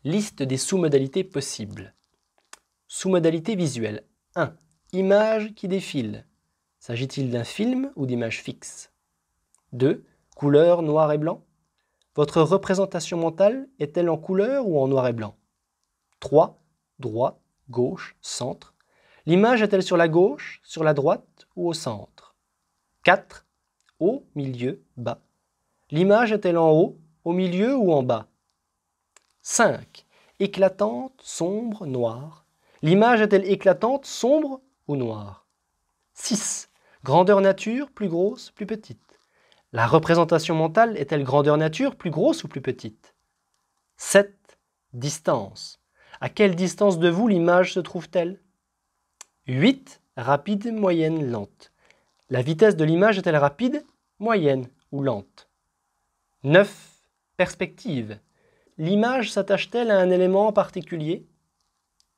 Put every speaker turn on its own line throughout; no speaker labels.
Liste des sous-modalités possibles. Sous-modalité visuelle. 1. Image qui défile. S'agit-il d'un film ou d'image fixe? 2. Couleur noir et blanc. Votre représentation mentale est-elle en couleur ou en noir et blanc? 3. Droite, gauche, centre. L'image est-elle sur la gauche, sur la droite ou au centre? 4. Haut, milieu, bas. L'image est-elle en haut, au milieu ou en bas? 5. Éclatante, sombre, noire. L'image est-elle éclatante, sombre ou noire? 6. Grandeur nature, plus grosse, plus petite. La représentation mentale est-elle grandeur nature, plus grosse ou plus petite? 7. Distance. À quelle distance de vous l'image se trouve-t-elle? 8. Rapide, moyenne, lente. La vitesse de l'image est-elle rapide, moyenne ou lente? 9. Perspective. L'image s'attache-t-elle à un élément en particulier?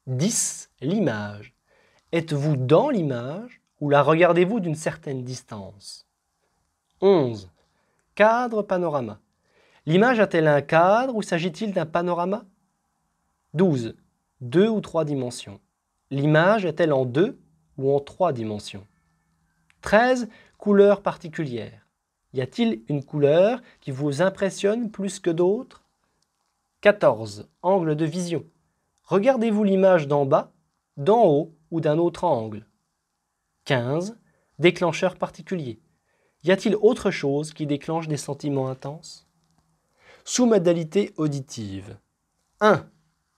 10. L'image. Êtes-vous dans l'image ou la regardez-vous d'une certaine distance? 11. Cadre, panorama. L'image a-t-elle un cadre ou s'agit-il d'un panorama? 12. 2 ou 3 dimensions. L'image est-elle en 2 ou en 3 dimensions? 13. Couleur particulière. Y a-t-il une couleur qui vous impressionne plus que d'autres? 14. Angle de vision. Regardez-vous l'image d'en bas, d'en haut ou d'un autre angle? 15. Déclencheur particulier. Y a-t-il autre chose qui déclenche des sentiments intenses? Sous-modalité auditive. 1.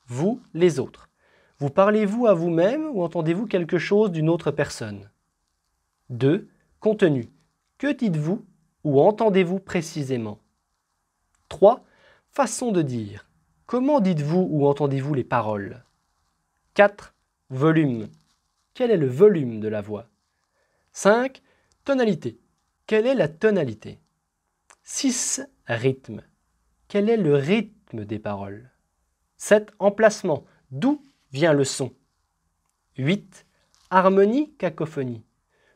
Vous, les autres. Vous parlez-vous à vous-même ou entendez-vous quelque chose d'une autre personne? 2. Contenu. Que dites-vous ou entendez-vous précisément? 3. Façon de dire. Comment dites-vous ou entendez-vous les paroles? 4. Volume. Quel est le volume de la voix? 5. Tonalité. Quelle est la tonalité? 6. Rythme. Quel est le rythme des paroles? 7. Emplacement. D'où vient le son? 8. Harmonie, cacophonie.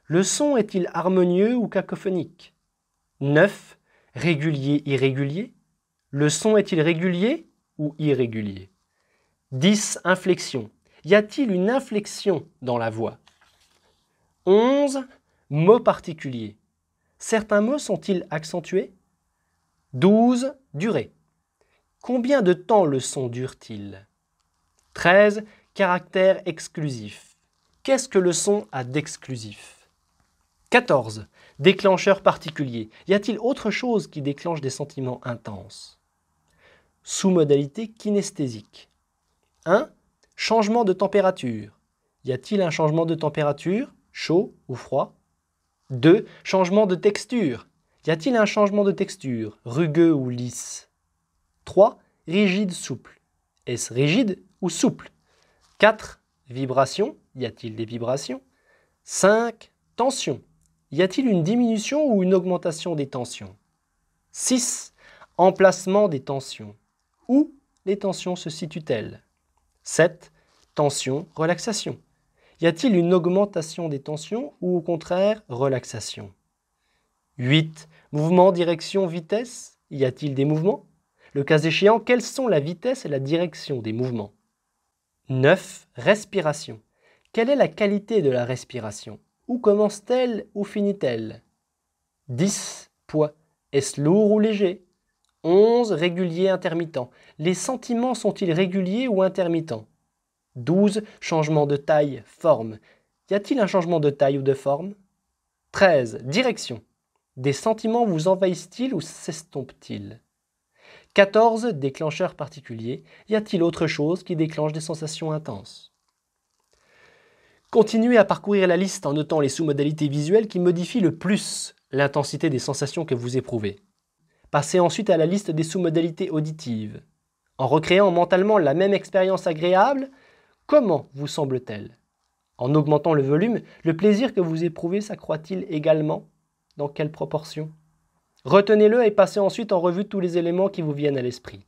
Le son est-il harmonieux ou cacophonique? 9. Régulier, irrégulier. Le son est-il régulier ou irrégulier? 10. Inflexion. Y a-t-il une inflexion dans la voix? 11. Mots particuliers. Certains mots sont-ils accentués? 12. Durée. Combien de temps le son dure-t-il? 13. Caractère exclusif. Qu'est-ce que le son a d'exclusif? 14. Déclencheur particulier. Y a-t-il autre chose qui déclenche des sentiments intenses? Sous-modalité kinesthésique. 1. Changement de température. Y a-t-il un changement de température, chaud ou froid? 2. Changement de texture. Y a-t-il un changement de texture, rugueux ou lisse? 3. Rigide, souple. Est-ce rigide ou souple? 4. Vibration. Y a-t-il des vibrations? 5. Tension. Y a-t-il une diminution ou une augmentation des tensions? 6. Emplacement des tensions. Où les tensions se situent-elles? 7. Tension, relaxation. Y a-t-il une augmentation des tensions ou au contraire relaxation? 8. Mouvement, direction, vitesse. Y a-t-il des mouvements? Le cas échéant, quelles sont la vitesse et la direction des mouvements? 9. Respiration. Quelle est la qualité de la respiration? Où commence-t-elle? Où finit-elle? 10. Poids. Est-ce lourd ou léger? 11. Régulier, intermittent. Les sentiments sont-ils réguliers ou intermittents? 12. Changement de taille, forme. Y a-t-il un changement de taille ou de forme? 13. Direction. Des sentiments vous envahissent-ils ou s'estompent-ils? 14. Déclencheur particulier. Y a-t-il autre chose qui déclenche des sensations intenses? Continuez à parcourir la liste en notant les sous-modalités visuelles qui modifient le plus l'intensité des sensations que vous éprouvez. Passez ensuite à la liste des sous-modalités auditives. En recréant mentalement la même expérience agréable, comment vous semble-t-elle? En augmentant le volume, le plaisir que vous éprouvez s'accroît-il également? Dans quelle proportion? Retenez-le et passez ensuite en revue tous les éléments qui vous viennent à l'esprit.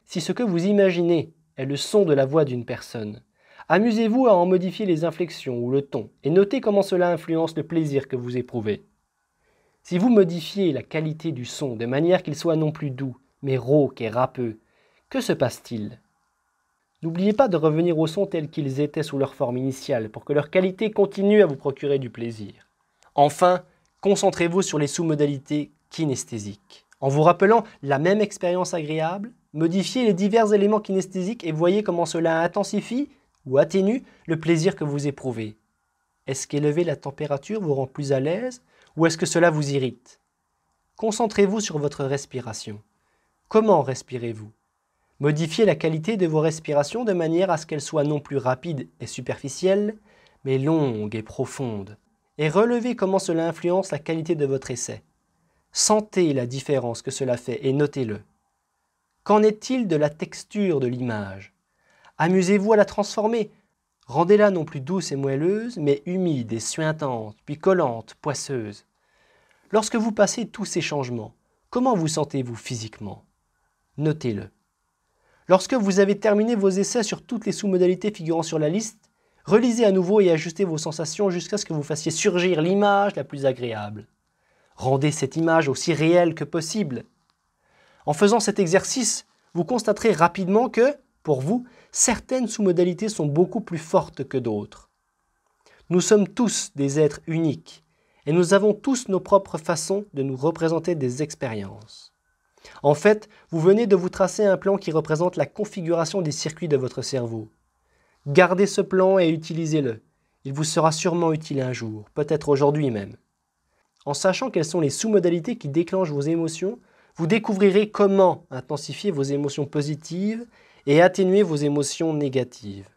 Si ce que vous imaginez est le son de la voix d'une personne, amusez-vous à en modifier les inflexions ou le ton et notez comment cela influence le plaisir que vous éprouvez. Si vous modifiez la qualité du son de manière qu'il soit non plus doux, mais rauque et râpeux, que se passe-t-il? N'oubliez pas de revenir aux sons tels qu'ils étaient sous leur forme initiale pour que leur qualité continue à vous procurer du plaisir. Enfin, concentrez-vous sur les sous-modalités kinesthésiques. En vous rappelant la même expérience agréable, modifiez les divers éléments kinesthésiques et voyez comment cela intensifie ou atténue le plaisir que vous éprouvez. Est-ce qu'élever la température vous rend plus à l'aise ou est-ce que cela vous irrite? Concentrez-vous sur votre respiration. Comment respirez-vous? Modifiez la qualité de vos respirations de manière à ce qu'elles soient non plus rapides et superficielles, mais longues et profondes. Et relevez comment cela influence la qualité de votre essai. Sentez la différence que cela fait et notez-le. Qu'en est-il de la texture de l'image? Amusez-vous à la transformer. Rendez-la non plus douce et moelleuse, mais humide et suintante, puis collante, poisseuse. Lorsque vous passez tous ces changements, comment vous sentez-vous physiquement? Notez-le. Lorsque vous avez terminé vos essais sur toutes les sous-modalités figurant sur la liste, relisez à nouveau et ajustez vos sensations jusqu'à ce que vous fassiez surgir l'image la plus agréable. Rendez cette image aussi réelle que possible. En faisant cet exercice, vous constaterez rapidement que, pour vous, certaines sous-modalités sont beaucoup plus fortes que d'autres. Nous sommes tous des êtres uniques et nous avons tous nos propres façons de nous représenter des expériences. En fait, vous venez de vous tracer un plan qui représente la configuration des circuits de votre cerveau. Gardez ce plan et utilisez-le. Il vous sera sûrement utile un jour, peut-être aujourd'hui même. En sachant quelles sont les sous-modalités qui déclenchent vos émotions, vous découvrirez comment intensifier vos émotions positives et atténuer vos émotions négatives.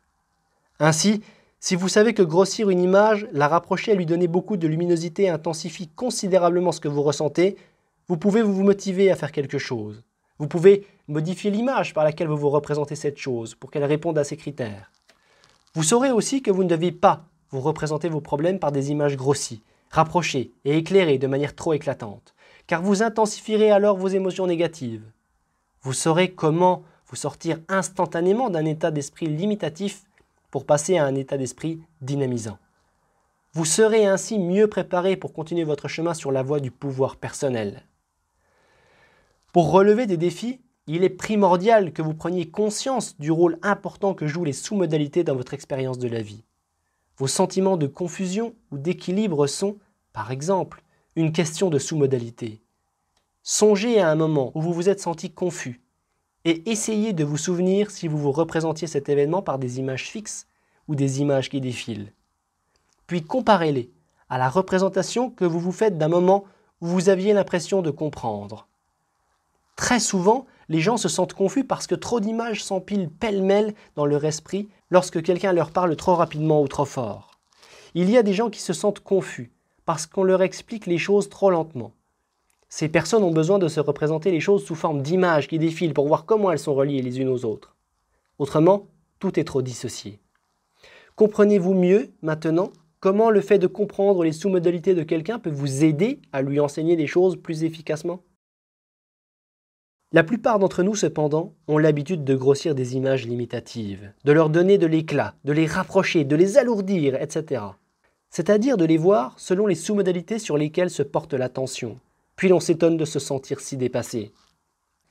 Ainsi, si vous savez que grossir une image, la rapprocher et lui donner beaucoup de luminosité intensifie considérablement ce que vous ressentez, vous pouvez vous motiver à faire quelque chose. Vous pouvez modifier l'image par laquelle vous vous représentez cette chose pour qu'elle réponde à ces critères. Vous saurez aussi que vous ne devez pas vous représenter vos problèmes par des images grossies, rapprochées et éclairées de manière trop éclatante, car vous intensifierez alors vos émotions négatives. Vous saurez comment vous sortir instantanément d'un état d'esprit limitatif pour passer à un état d'esprit dynamisant. Vous serez ainsi mieux préparé pour continuer votre chemin sur la voie du pouvoir personnel. Pour relever des défis, il est primordial que vous preniez conscience du rôle important que jouent les sous-modalités dans votre expérience de la vie. Vos sentiments de confusion ou d'équilibre sont, par exemple, une question de sous-modalité. Songez à un moment où vous vous êtes senti confus et essayez de vous souvenir si vous vous représentiez cet événement par des images fixes ou des images qui défilent. Puis comparez-les à la représentation que vous vous faites d'un moment où vous aviez l'impression de comprendre. Très souvent, les gens se sentent confus parce que trop d'images s'empilent pêle-mêle dans leur esprit lorsque quelqu'un leur parle trop rapidement ou trop fort. Il y a des gens qui se sentent confus parce qu'on leur explique les choses trop lentement. Ces personnes ont besoin de se représenter les choses sous forme d'images qui défilent pour voir comment elles sont reliées les unes aux autres. Autrement, tout est trop dissocié. Comprenez-vous mieux, maintenant, comment le fait de comprendre les sous-modalités de quelqu'un peut vous aider à lui enseigner des choses plus efficacement? La plupart d'entre nous, cependant, ont l'habitude de grossir des images limitatives, de leur donner de l'éclat, de les rapprocher, de les alourdir, etc. C'est-à-dire de les voir selon les sous-modalités sur lesquelles se porte l'attention. Puis l'on s'étonne de se sentir si dépassé.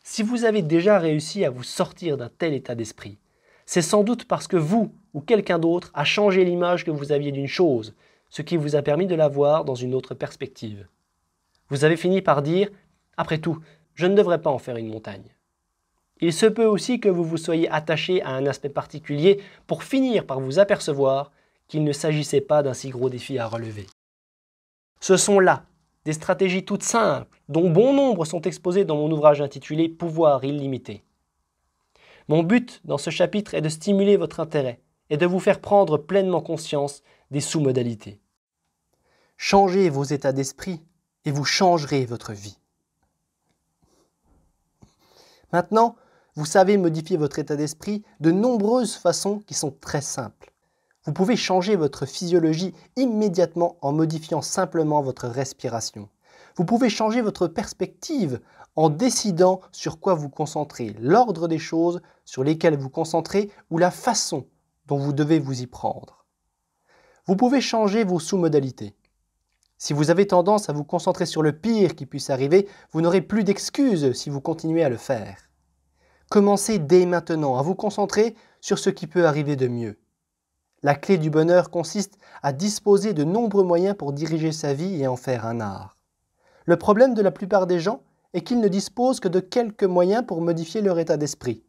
Si vous avez déjà réussi à vous sortir d'un tel état d'esprit, c'est sans doute parce que vous ou quelqu'un d'autre a changé l'image que vous aviez d'une chose, ce qui vous a permis de la voir dans une autre perspective. Vous avez fini par dire « Après tout, je ne devrais pas en faire une montagne ». Il se peut aussi que vous vous soyez attaché à un aspect particulier pour finir par vous apercevoir qu'il ne s'agissait pas d'un si gros défi à relever. Ce sont là des stratégies toutes simples, dont bon nombre sont exposées dans mon ouvrage intitulé « Pouvoir illimité ». Mon but dans ce chapitre est de stimuler votre intérêt et de vous faire prendre pleinement conscience des sous-modalités. Changez vos états d'esprit et vous changerez votre vie. Maintenant, vous savez modifier votre état d'esprit de nombreuses façons qui sont très simples. Vous pouvez changer votre physiologie immédiatement en modifiant simplement votre respiration. Vous pouvez changer votre perspective en décidant sur quoi vous concentrez, l'ordre des choses sur lesquelles vous concentrez ou la façon dont vous devez vous y prendre. Vous pouvez changer vos sous-modalités. Si vous avez tendance à vous concentrer sur le pire qui puisse arriver, vous n'aurez plus d'excuses si vous continuez à le faire. Commencez dès maintenant à vous concentrer sur ce qui peut arriver de mieux. La clé du bonheur consiste à disposer de nombreux moyens pour diriger sa vie et en faire un art. Le problème de la plupart des gens est qu'ils ne disposent que de quelques moyens pour modifier leur état d'esprit.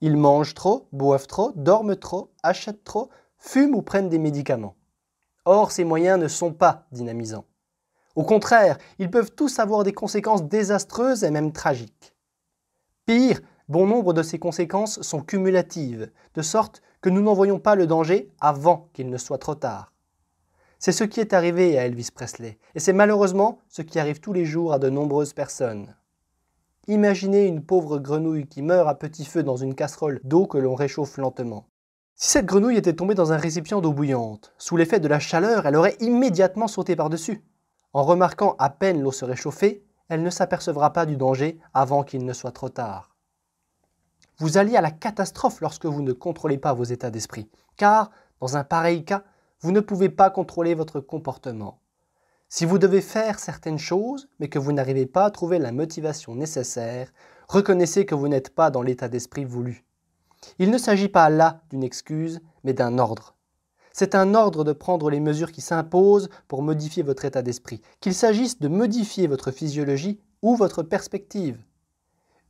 Ils mangent trop, boivent trop, dorment trop, achètent trop, fument ou prennent des médicaments. Or, ces moyens ne sont pas dynamisants. Au contraire, ils peuvent tous avoir des conséquences désastreuses et même tragiques. Pire, bon nombre de ces conséquences sont cumulatives, de sorte que nous n'en voyons pas le danger avant qu'il ne soit trop tard. C'est ce qui est arrivé à Elvis Presley, et c'est malheureusement ce qui arrive tous les jours à de nombreuses personnes. Imaginez une pauvre grenouille qui meurt à petit feu dans une casserole d'eau que l'on réchauffe lentement. Si cette grenouille était tombée dans un récipient d'eau bouillante, sous l'effet de la chaleur, elle aurait immédiatement sauté par-dessus. En remarquant à peine l'eau se réchauffer, elle ne s'apercevra pas du danger avant qu'il ne soit trop tard. Vous alliez à la catastrophe lorsque vous ne contrôlez pas vos états d'esprit, car, dans un pareil cas, vous ne pouvez pas contrôler votre comportement. Si vous devez faire certaines choses, mais que vous n'arrivez pas à trouver la motivation nécessaire, reconnaissez que vous n'êtes pas dans l'état d'esprit voulu. Il ne s'agit pas là d'une excuse, mais d'un ordre. C'est un ordre de prendre les mesures qui s'imposent pour modifier votre état d'esprit, qu'il s'agisse de modifier votre physiologie ou votre perspective.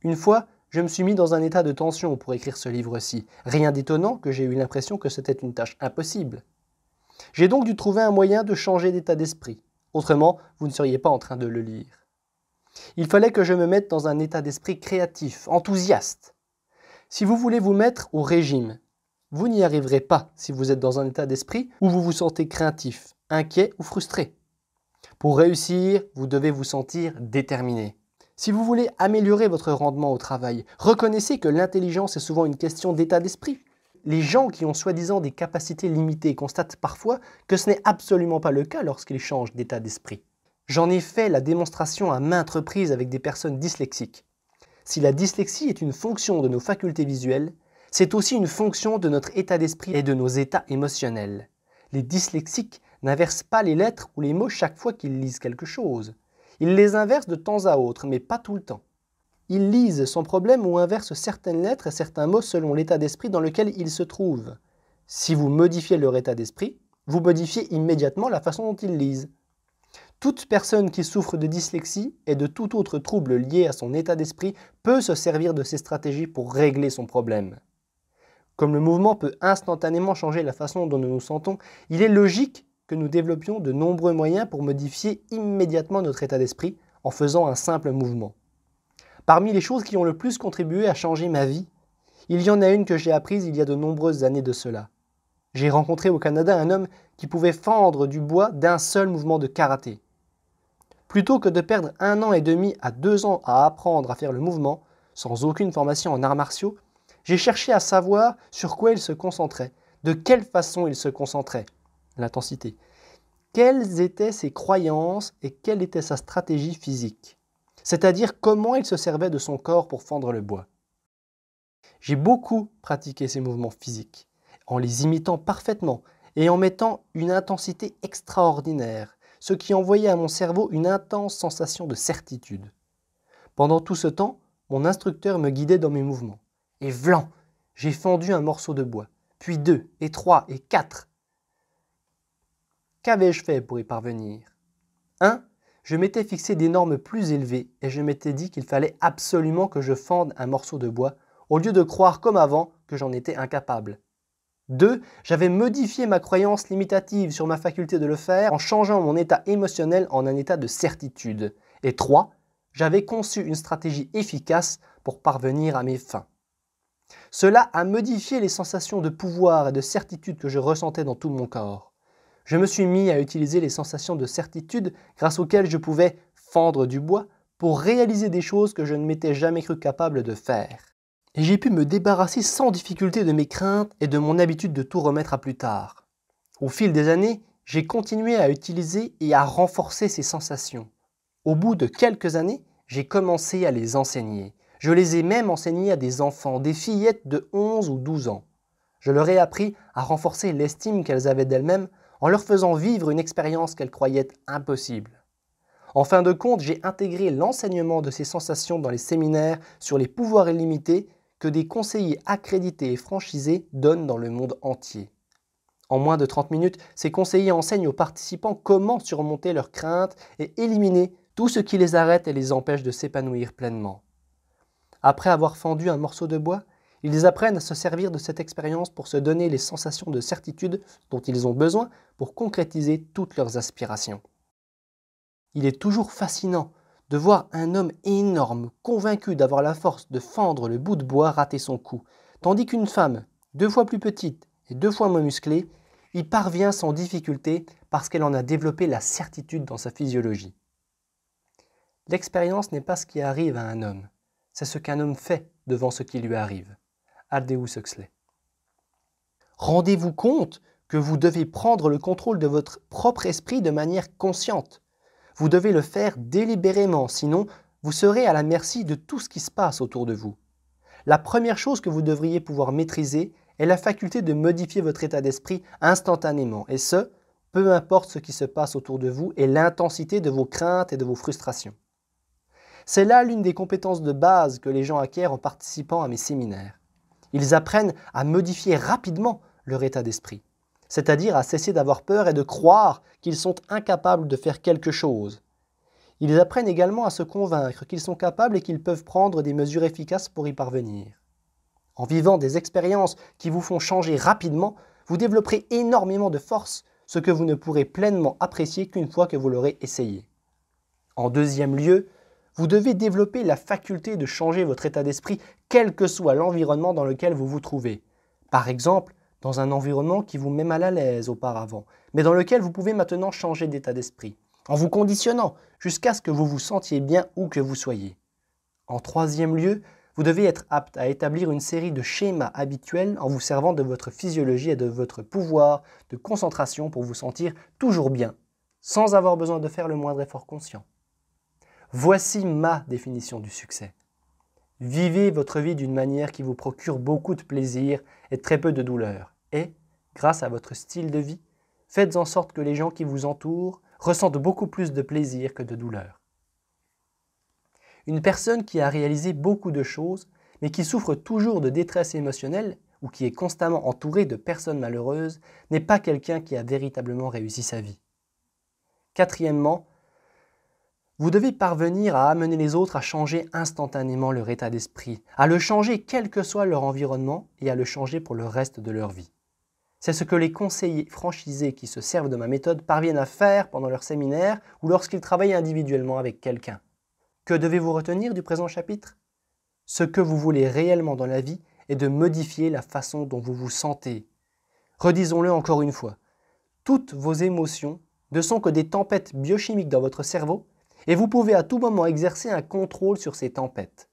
Une fois, je me suis mis dans un état de tension pour écrire ce livre-ci. Rien d'étonnant que j'ai eu l'impression que c'était une tâche impossible. J'ai donc dû trouver un moyen de changer d'état d'esprit. Autrement, vous ne seriez pas en train de le lire. Il fallait que je me mette dans un état d'esprit créatif, enthousiaste. Si vous voulez vous mettre au régime, vous n'y arriverez pas si vous êtes dans un état d'esprit où vous vous sentez craintif, inquiet ou frustré. Pour réussir, vous devez vous sentir déterminé. Si vous voulez améliorer votre rendement au travail, reconnaissez que l'intelligence est souvent une question d'état d'esprit. Les gens qui ont soi-disant des capacités limitées constatent parfois que ce n'est absolument pas le cas lorsqu'ils changent d'état d'esprit. J'en ai fait la démonstration à maintes reprises avec des personnes dyslexiques. Si la dyslexie est une fonction de nos facultés visuelles, c'est aussi une fonction de notre état d'esprit et de nos états émotionnels. Les dyslexiques n'inversent pas les lettres ou les mots chaque fois qu'ils lisent quelque chose. Ils les inversent de temps à autre, mais pas tout le temps. Ils lisent sans problème ou inversent certaines lettres et certains mots selon l'état d'esprit dans lequel ils se trouvent. Si vous modifiez leur état d'esprit, vous modifiez immédiatement la façon dont ils lisent. Toute personne qui souffre de dyslexie et de tout autre trouble lié à son état d'esprit peut se servir de ces stratégies pour régler son problème. Comme le mouvement peut instantanément changer la façon dont nous nous sentons, il est logique que nous développions de nombreux moyens pour modifier immédiatement notre état d'esprit en faisant un simple mouvement. Parmi les choses qui ont le plus contribué à changer ma vie, il y en a une que j'ai apprise il y a de nombreuses années de cela. J'ai rencontré au Canada un homme qui pouvait fendre du bois d'un seul mouvement de karaté. Plutôt que de perdre 1 an et demi à 2 ans à apprendre à faire le mouvement, sans aucune formation en arts martiaux, j'ai cherché à savoir sur quoi il se concentrait, de quelle façon il se concentrait, l'intensité, quelles étaient ses croyances et quelle était sa stratégie physique. C'est-à-dire comment il se servait de son corps pour fendre le bois. J'ai beaucoup pratiqué ces mouvements physiques, en les imitant parfaitement et en mettant une intensité extraordinaire, ce qui envoyait à mon cerveau une intense sensation de certitude. Pendant tout ce temps, mon instructeur me guidait dans mes mouvements. Et vlan, j'ai fendu un morceau de bois, puis 2, et 3, et 4. Qu'avais-je fait pour y parvenir ? 1. Je m'étais fixé des normes plus élevées et je m'étais dit qu'il fallait absolument que je fende un morceau de bois au lieu de croire comme avant que j'en étais incapable. 2. J'avais modifié ma croyance limitative sur ma faculté de le faire en changeant mon état émotionnel en un état de certitude. Et 3. J'avais conçu une stratégie efficace pour parvenir à mes fins. Cela a modifié les sensations de pouvoir et de certitude que je ressentais dans tout mon corps. Je me suis mis à utiliser les sensations de certitude grâce auxquelles je pouvais fendre du bois pour réaliser des choses que je ne m'étais jamais cru capable de faire. Et j'ai pu me débarrasser sans difficulté de mes craintes et de mon habitude de tout remettre à plus tard. Au fil des années, j'ai continué à utiliser et à renforcer ces sensations. Au bout de quelques années, j'ai commencé à les enseigner. Je les ai même enseignés à des enfants, des fillettes de 11 ou 12 ans. Je leur ai appris à renforcer l'estime qu'elles avaient d'elles-mêmes en leur faisant vivre une expérience qu'elles croyaient impossible. En fin de compte, j'ai intégré l'enseignement de ces sensations dans les séminaires sur les pouvoirs illimités que des conseillers accrédités et franchisés donnent dans le monde entier. En moins de 30 minutes, ces conseillers enseignent aux participants comment surmonter leurs craintes et éliminer tout ce qui les arrête et les empêche de s'épanouir pleinement. Après avoir fendu un morceau de bois, ils apprennent à se servir de cette expérience pour se donner les sensations de certitude dont ils ont besoin pour concrétiser toutes leurs aspirations. Il est toujours fascinant de voir un homme énorme, convaincu d'avoir la force de fendre le bout de bois, rater son coup, tandis qu'une femme, 2 fois plus petite et 2 fois moins musclée, y parvient sans difficulté parce qu'elle en a développé la certitude dans sa physiologie. L'expérience n'est pas ce qui arrive à un homme, c'est ce qu'un homme fait devant ce qui lui arrive. Aldous Huxley. Rendez-vous compte que vous devez prendre le contrôle de votre propre esprit de manière consciente. Vous devez le faire délibérément, sinon vous serez à la merci de tout ce qui se passe autour de vous. La première chose que vous devriez pouvoir maîtriser est la faculté de modifier votre état d'esprit instantanément, et ce, peu importe ce qui se passe autour de vous et l'intensité de vos craintes et de vos frustrations. C'est là l'une des compétences de base que les gens acquièrent en participant à mes séminaires. Ils apprennent à modifier rapidement leur état d'esprit, c'est-à-dire à cesser d'avoir peur et de croire qu'ils sont incapables de faire quelque chose. Ils apprennent également à se convaincre qu'ils sont capables et qu'ils peuvent prendre des mesures efficaces pour y parvenir. En vivant des expériences qui vous font changer rapidement, vous développerez énormément de force, ce que vous ne pourrez pleinement apprécier qu'une fois que vous l'aurez essayé. En deuxième lieu, vous devez développer la faculté de changer votre état d'esprit quel que soit l'environnement dans lequel vous vous trouvez. Par exemple, dans un environnement qui vous met mal à l'aise auparavant, mais dans lequel vous pouvez maintenant changer d'état d'esprit, en vous conditionnant jusqu'à ce que vous vous sentiez bien où que vous soyez. En troisième lieu, vous devez être apte à établir une série de schémas habituels en vous servant de votre physiologie et de votre pouvoir de concentration pour vous sentir toujours bien, sans avoir besoin de faire le moindre effort conscient. Voici ma définition du succès. Vivez votre vie d'une manière qui vous procure beaucoup de plaisir et très peu de douleur. Et, grâce à votre style de vie, faites en sorte que les gens qui vous entourent ressentent beaucoup plus de plaisir que de douleur. Une personne qui a réalisé beaucoup de choses, mais qui souffre toujours de détresse émotionnelle ou qui est constamment entourée de personnes malheureuses, n'est pas quelqu'un qui a véritablement réussi sa vie. Quatrièmement, vous devez parvenir à amener les autres à changer instantanément leur état d'esprit, à le changer quel que soit leur environnement et à le changer pour le reste de leur vie. C'est ce que les conseillers franchisés qui se servent de ma méthode parviennent à faire pendant leur séminaire ou lorsqu'ils travaillent individuellement avec quelqu'un. Que devez-vous retenir du présent chapitre? Ce que vous voulez réellement dans la vie est de modifier la façon dont vous vous sentez. Redisons-le encore une fois, toutes vos émotions ne sont que des tempêtes biochimiques dans votre cerveau et vous pouvez à tout moment exercer un contrôle sur ces tempêtes.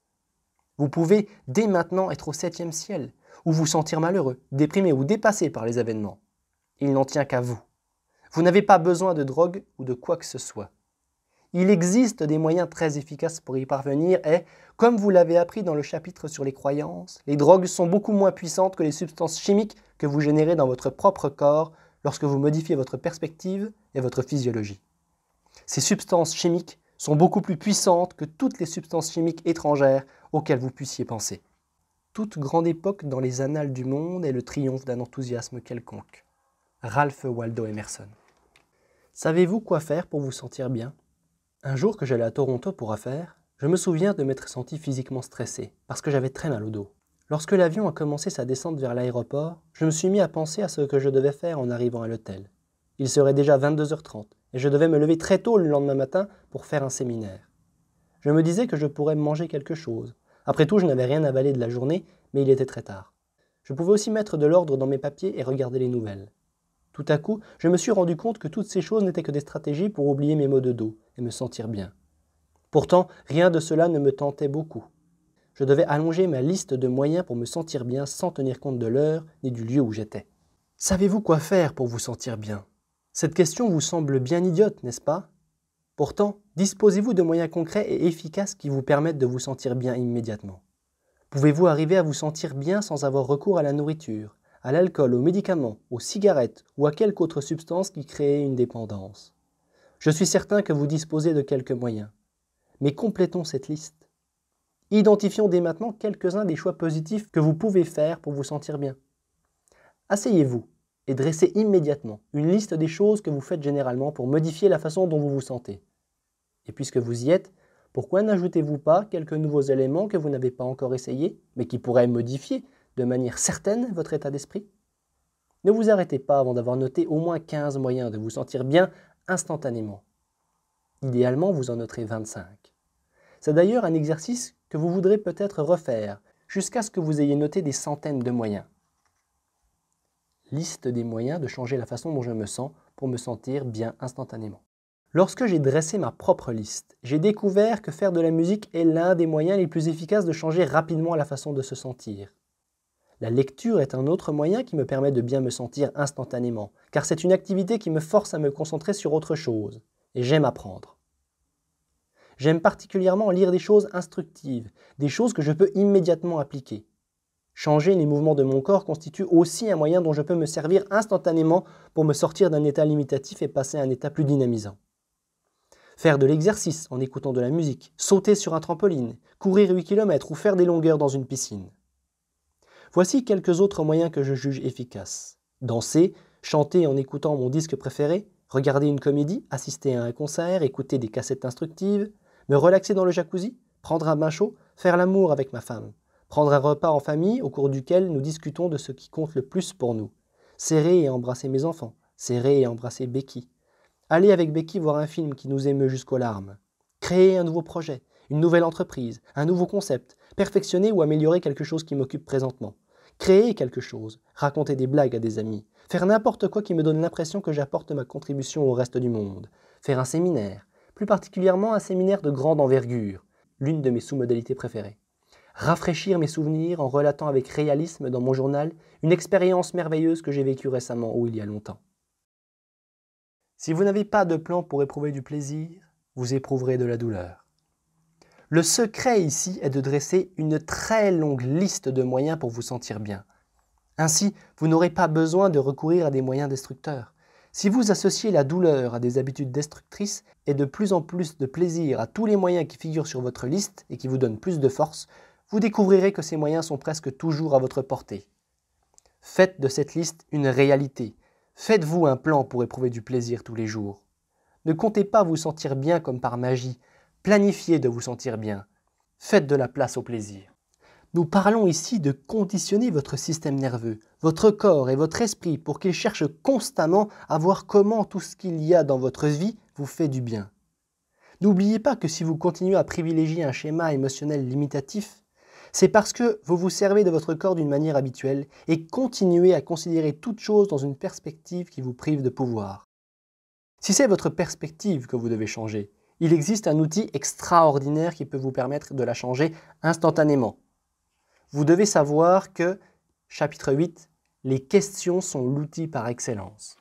Vous pouvez dès maintenant être au 7e ciel, ou vous sentir malheureux, déprimé ou dépassé par les événements. Il n'en tient qu'à vous. Vous n'avez pas besoin de drogue ou de quoi que ce soit. Il existe des moyens très efficaces pour y parvenir et, comme vous l'avez appris dans le chapitre sur les croyances, les drogues sont beaucoup moins puissantes que les substances chimiques que vous générez dans votre propre corps lorsque vous modifiez votre perspective et votre physiologie. Ces substances chimiques sont beaucoup plus puissantes que toutes les substances chimiques étrangères auxquelles vous puissiez penser. Toute grande époque dans les annales du monde est le triomphe d'un enthousiasme quelconque. Ralph Waldo Emerson. Savez-vous quoi faire pour vous sentir bien? Un jour que j'allais à Toronto pour affaires, je me souviens de m'être senti physiquement stressé, parce que j'avais très mal au dos. Lorsque l'avion a commencé sa descente vers l'aéroport, je me suis mis à penser à ce que je devais faire en arrivant à l'hôtel. Il serait déjà 22h30, et je devais me lever très tôt le lendemain matin pour faire un séminaire. Je me disais que je pourrais manger quelque chose. Après tout, je n'avais rien avalé de la journée, mais il était très tard. Je pouvais aussi mettre de l'ordre dans mes papiers et regarder les nouvelles. Tout à coup, je me suis rendu compte que toutes ces choses n'étaient que des stratégies pour oublier mes maux de dos et me sentir bien. Pourtant, rien de cela ne me tentait beaucoup. Je devais allonger ma liste de moyens pour me sentir bien sans tenir compte de l'heure ni du lieu où j'étais. Savez-vous quoi faire pour vous sentir bien? Cette question vous semble bien idiote, n'est-ce pas? Pourtant, disposez-vous de moyens concrets et efficaces qui vous permettent de vous sentir bien immédiatement. Pouvez-vous arriver à vous sentir bien sans avoir recours à la nourriture, à l'alcool, aux médicaments, aux cigarettes ou à quelque autre substance qui crée une dépendance? Je suis certain que vous disposez de quelques moyens. Mais complétons cette liste. Identifions dès maintenant quelques-uns des choix positifs que vous pouvez faire pour vous sentir bien. Asseyez-vous et dressez immédiatement une liste des choses que vous faites généralement pour modifier la façon dont vous vous sentez. Et puisque vous y êtes, pourquoi n'ajoutez-vous pas quelques nouveaux éléments que vous n'avez pas encore essayés, mais qui pourraient modifier de manière certaine votre état d'esprit? Ne vous arrêtez pas avant d'avoir noté au moins 15 moyens de vous sentir bien instantanément. Idéalement, vous en noterez 25. C'est d'ailleurs un exercice que vous voudrez peut-être refaire, jusqu'à ce que vous ayez noté des centaines de moyens. Liste des moyens de changer la façon dont je me sens pour me sentir bien instantanément. Lorsque j'ai dressé ma propre liste, j'ai découvert que faire de la musique est l'un des moyens les plus efficaces de changer rapidement la façon de se sentir. La lecture est un autre moyen qui me permet de bien me sentir instantanément, car c'est une activité qui me force à me concentrer sur autre chose, et j'aime apprendre. J'aime particulièrement lire des choses instructives, des choses que je peux immédiatement appliquer. Changer les mouvements de mon corps constitue aussi un moyen dont je peux me servir instantanément pour me sortir d'un état limitatif et passer à un état plus dynamisant. Faire de l'exercice en écoutant de la musique, sauter sur un trampoline, courir 8 km ou faire des longueurs dans une piscine. Voici quelques autres moyens que je juge efficaces. Danser, chanter en écoutant mon disque préféré, regarder une comédie, assister à un concert, écouter des cassettes instructives, me relaxer dans le jacuzzi, prendre un bain chaud, faire l'amour avec ma femme, prendre un repas en famille au cours duquel nous discutons de ce qui compte le plus pour nous, serrer et embrasser mes enfants, serrer et embrasser Becky, aller avec Becky voir un film qui nous émeut jusqu'aux larmes, créer un nouveau projet, une nouvelle entreprise, un nouveau concept, perfectionner ou améliorer quelque chose qui m'occupe présentement, créer quelque chose, raconter des blagues à des amis, faire n'importe quoi qui me donne l'impression que j'apporte ma contribution au reste du monde, faire un séminaire, plus particulièrement un séminaire de grande envergure, l'une de mes sous-modalités préférées. Rafraîchir mes souvenirs en relatant avec réalisme dans mon journal une expérience merveilleuse que j'ai vécue récemment ou il y a longtemps. Si vous n'avez pas de plan pour éprouver du plaisir, vous éprouverez de la douleur. Le secret ici est de dresser une très longue liste de moyens pour vous sentir bien. Ainsi, vous n'aurez pas besoin de recourir à des moyens destructeurs. Si vous associez la douleur à des habitudes destructrices et de plus en plus de plaisir à tous les moyens qui figurent sur votre liste et qui vous donnent plus de force, vous découvrirez que ces moyens sont presque toujours à votre portée. Faites de cette liste une réalité. Faites-vous un plan pour éprouver du plaisir tous les jours. Ne comptez pas vous sentir bien comme par magie. Planifiez de vous sentir bien. Faites de la place au plaisir. Nous parlons ici de conditionner votre système nerveux, votre corps et votre esprit pour qu'ils cherchent constamment à voir comment tout ce qu'il y a dans votre vie vous fait du bien. N'oubliez pas que si vous continuez à privilégier un schéma émotionnel limitatif, c'est parce que vous vous servez de votre corps d'une manière habituelle et continuez à considérer toute chose dans une perspective qui vous prive de pouvoir. Si c'est votre perspective que vous devez changer, il existe un outil extraordinaire qui peut vous permettre de la changer instantanément. Vous devez savoir que, chapitre 8, les questions sont l'outil par excellence.